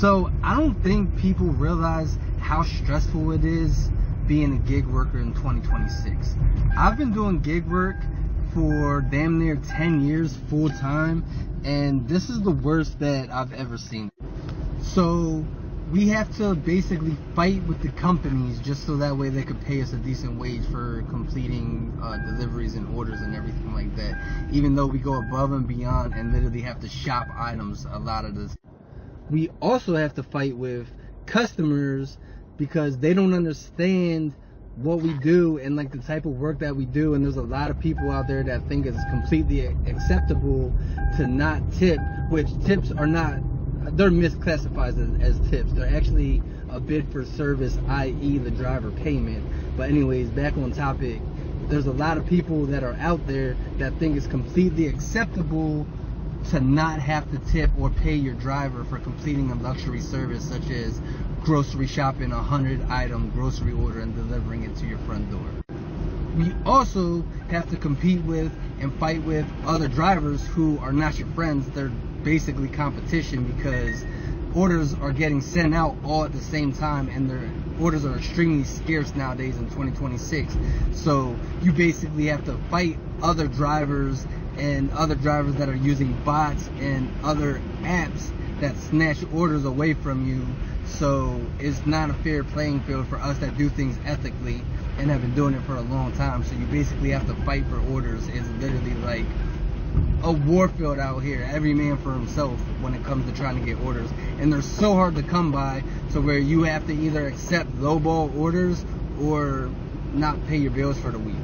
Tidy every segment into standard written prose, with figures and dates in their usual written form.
So I don't think people realize how stressful it is being a gig worker in 2026. I've been doing gig work for damn near 10 years full time, and this is the worst that I've ever seen. So we have to basically fight with the companies just so that way they could pay us a decent wage for completing deliveries and orders and everything like that, even though we go above and beyond and literally have to shop items a lot of this. We also have to fight with customers because they don't understand what we do and like the type of work that we do, and there's a lot of people out there that think it's completely acceptable to not tip, which tips are not, they're misclassified as tips. They're actually a bid for service, i.e. the driver payment. But anyways, back on topic, there's a lot of people that are out there that think it's completely acceptable to not have to tip or pay your driver for completing a luxury service such as grocery shopping a 100-item grocery order and delivering it to your front door. We also have to compete with and fight with other drivers who are not your friends. They're basically competition because orders are getting sent out all at the same time, and their orders are extremely scarce nowadays in 2026. So you basically have to fight other drivers and other drivers that are using bots and other apps that snatch orders away from you. So it's not a fair playing field for us that do things ethically and have been doing it for a long time. So you basically have to fight for orders. It's literally like a war field out here, every man for himself when it comes to trying to get orders. And they're so hard to come by to where you have to either accept lowball orders or not pay your bills for the week.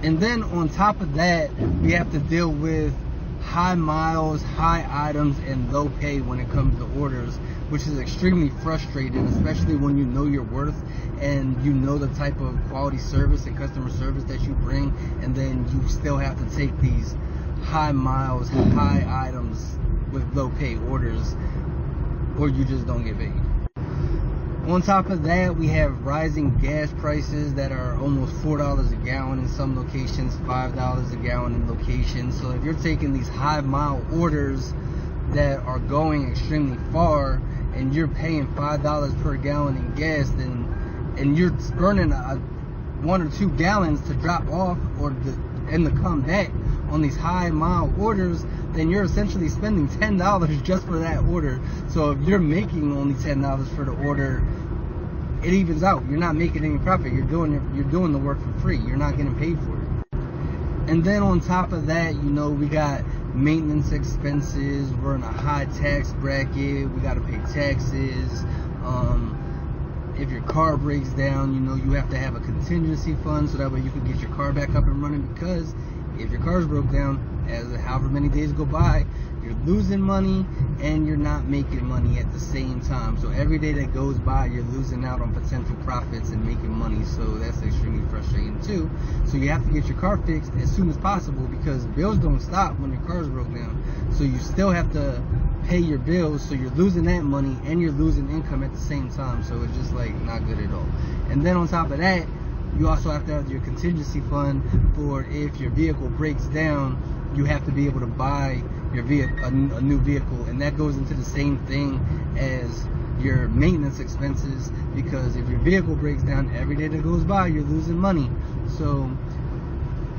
And then on top of that, we have to deal with high miles, high items, and low pay when it comes to orders, which is extremely frustrating, especially when you know your worth and you know the type of quality service and customer service that you bring, and then you still have to take these high miles, high items with low pay orders, or you just don't get paid. On top of that, we have rising gas prices that are almost $4 a gallon in some locations, $5 a gallon in locations. So if you're taking these high mile orders that are going extremely far and you're paying $5 per gallon in gas, and you're burning 1 or 2 gallons to drop off and to come back on these high mile orders, then you're essentially spending $10 just for that order. So if you're making only $10 for the order, it evens out. You're not making any profit. You're doing the work for free. You're not getting paid for it. And then on top of that, we got maintenance expenses. We're in a high tax bracket. We got to pay taxes. If your car breaks down, you have to have a contingency fund so that way you can get your car back up and running, because if your car's broke down, as however many days go by, you're losing money and you're not making money at the same time. So every day that goes by, you're losing out on potential profits and making money. So that's extremely frustrating too. So you have to get your car fixed as soon as possible, because bills don't stop when your car's broke down. So you still have to pay your bills, so you're losing that money and you're losing income at the same time. So it's just like not good at all. And then on top of that, you also have to have your contingency fund for if your vehicle breaks down, you have to be able to buy your vehicle, a new vehicle, and that goes into the same thing as your maintenance expenses, because if your vehicle breaks down, every day that goes by, you're losing money. So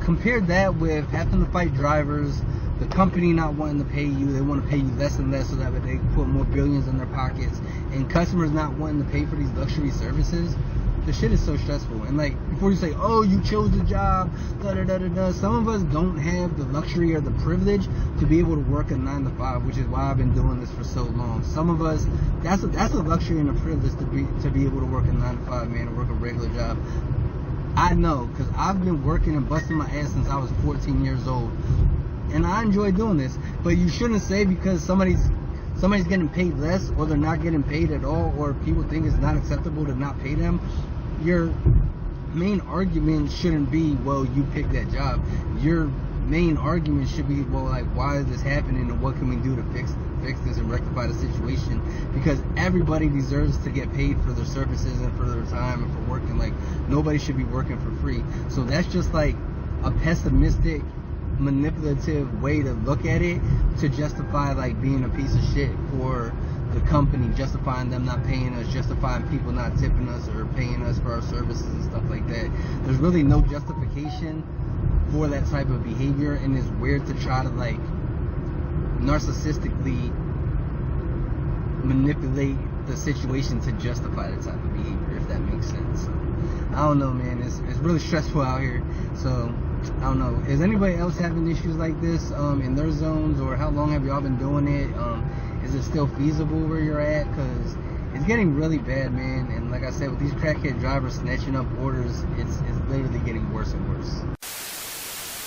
compare that with having to fight drivers, the company not wanting to pay you, they want to pay you less and less so that they can put more billions in their pockets, and customers not wanting to pay for these luxury services. The shit is so stressful. And like, before you say, oh, you chose the job, some of us don't have the luxury or the privilege to be able to work a 9 to 5, which is why I've been doing this for so long. Some of us, that's a luxury and a privilege to be able to work a 9 to 5, man, to work a regular job. I know, because I've been working and busting my ass since I was 14 years old, and I enjoy doing this. But you shouldn't say because somebody's getting paid less, or they're not getting paid at all, or people think it's not acceptable to not pay them, your main argument shouldn't be, well, you picked that job. Your main argument should be, well, like, why is this happening, and what can we do to fix this and rectify the situation? Because everybody deserves to get paid for their services and for their time and for working. Like, nobody should be working for free. So that's just like a pessimistic, manipulative way to look at it, to justify like being a piece of shit for the company, justifying them not paying us, justifying people not tipping us or paying us for our services and stuff like that. There's really no justification for that type of behavior, and it's weird to try to like narcissistically manipulate the situation to justify that type of behavior, if that makes sense. So, I don't know, man. It's really stressful out here. So I don't know. Is anybody else having issues like this in their zones, or how long have y'all been doing it? Is it still feasible where you're at? Because it's getting really bad, man. And like I said, with these crackhead drivers snatching up orders, it's literally getting worse and worse.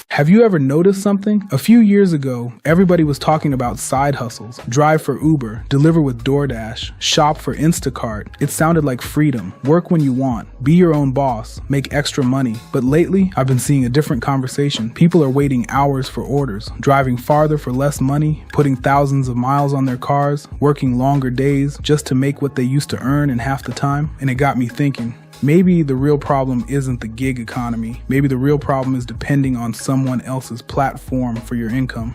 Have you ever noticed something? A few years ago, everybody was talking about side hustles. Drive for Uber, deliver with DoorDash, shop for Instacart. It sounded like freedom. Work when you want. Be your own boss. Make extra money. But lately, I've been seeing a different conversation. People are waiting hours for orders, driving farther for less money, putting thousands of miles on their cars, working longer days just to make what they used to earn in half the time. And it got me thinking. Maybe the real problem isn't the gig economy. Maybe the real problem is depending on someone else's platform for your income.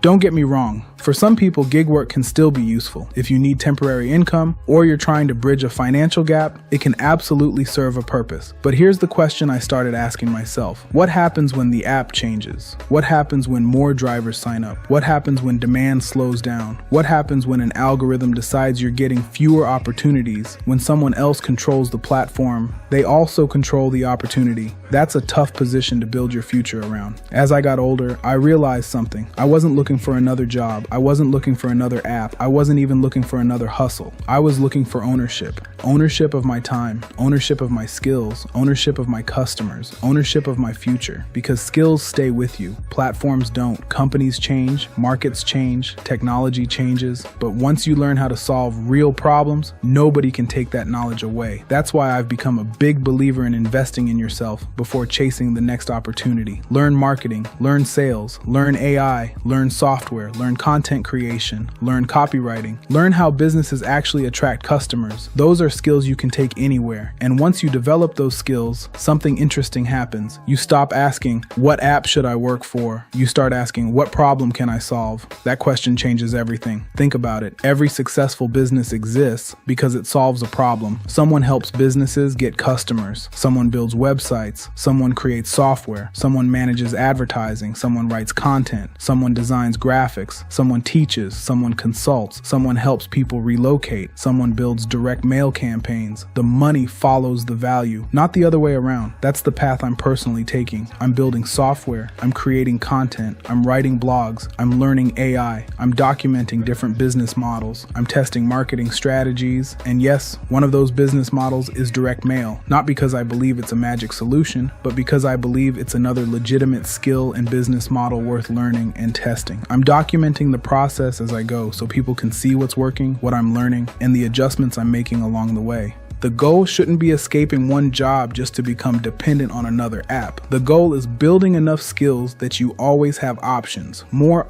Don't get me wrong. For some people, gig work can still be useful. If you need temporary income or you're trying to bridge a financial gap, it can absolutely serve a purpose. But here's the question I started asking myself. What happens when the app changes? What happens when more drivers sign up? What happens when demand slows down? What happens when an algorithm decides you're getting fewer opportunities? When someone else controls the platform, they also control the opportunity. That's a tough position to build your future around. As I got older, I realized something. I wasn't looking for another job. I wasn't looking for another app. I wasn't even looking for another hustle. I was looking for ownership. Ownership of my time, ownership of my skills, ownership of my customers, ownership of my future. Because skills stay with you. Platforms don't. Companies change, markets change, technology changes. But once you learn how to solve real problems, nobody can take that knowledge away. That's why I've become a big believer in investing in yourself before chasing the next opportunity. Learn marketing, learn sales, learn AI, learn software, learn content creation, learn copywriting, learn how businesses actually attract customers. Those are skills you can take anywhere. And once you develop those skills, something interesting happens. You stop asking, what app should I work for? You start asking, what problem can I solve? That question changes everything. Think about it. Every successful business exists because it solves a problem. Someone helps businesses get customers. Someone builds websites. Someone creates software. Someone manages advertising. Someone writes content. Someone designs graphics. Someone teaches, someone consults, someone helps people relocate, someone builds direct mail campaigns. The money follows the value, not the other way around. That's the path I'm personally taking. I'm building software, I'm creating content, I'm writing blogs, I'm learning AI, I'm documenting different business models, I'm testing marketing strategies, and yes, one of those business models is direct mail, not because I believe it's a magic solution, but because I believe it's another legitimate skill and business model worth learning and testing. I'm documenting the process as I go so people can see what's working, what I'm learning, and the adjustments I'm making along the way. The goal shouldn't be escaping one job just to become dependent on another app. The goal is building enough skills that you always have options, more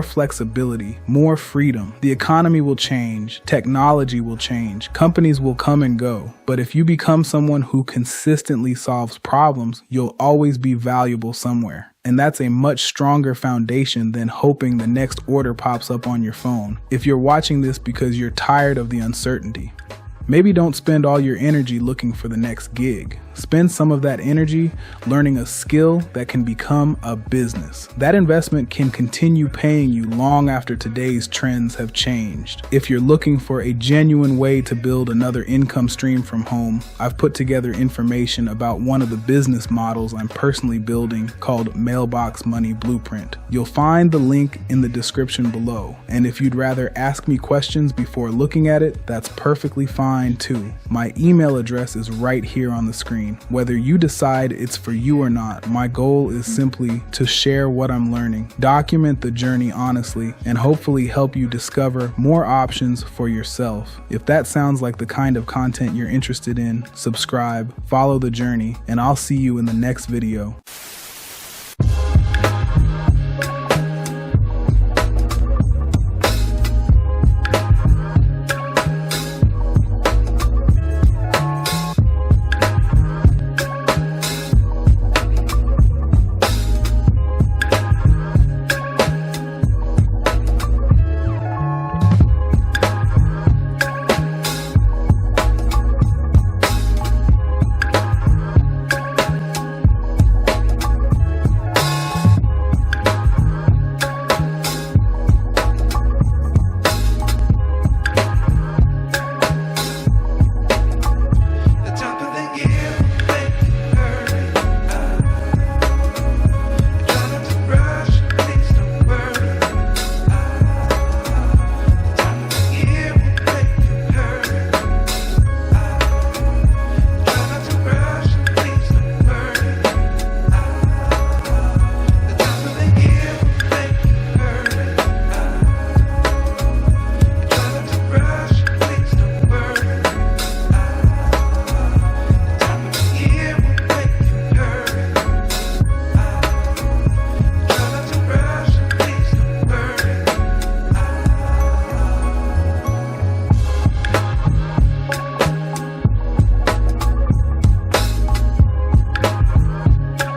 flexibility, more freedom. The economy will change, technology will change, companies will come and go. But if you become someone who consistently solves problems, you'll always be valuable somewhere. And that's a much stronger foundation than hoping the next order pops up on your phone. If you're watching this because you're tired of the uncertainty, maybe don't spend all your energy looking for the next gig. Spend some of that energy learning a skill that can become a business. That investment can continue paying you long after today's trends have changed. If you're looking for a genuine way to build another income stream from home, I've put together information about one of the business models I'm personally building called Mailbox Money Blueprint. You'll find the link in the description below. And if you'd rather ask me questions before looking at it, that's perfectly fine too. My email address is right here on the screen. Whether you decide it's for you or not, my goal is simply to share what I'm learning, document the journey honestly, and hopefully help you discover more options for yourself. If that sounds like the kind of content you're interested in, subscribe, follow the journey, and I'll see you in the next video.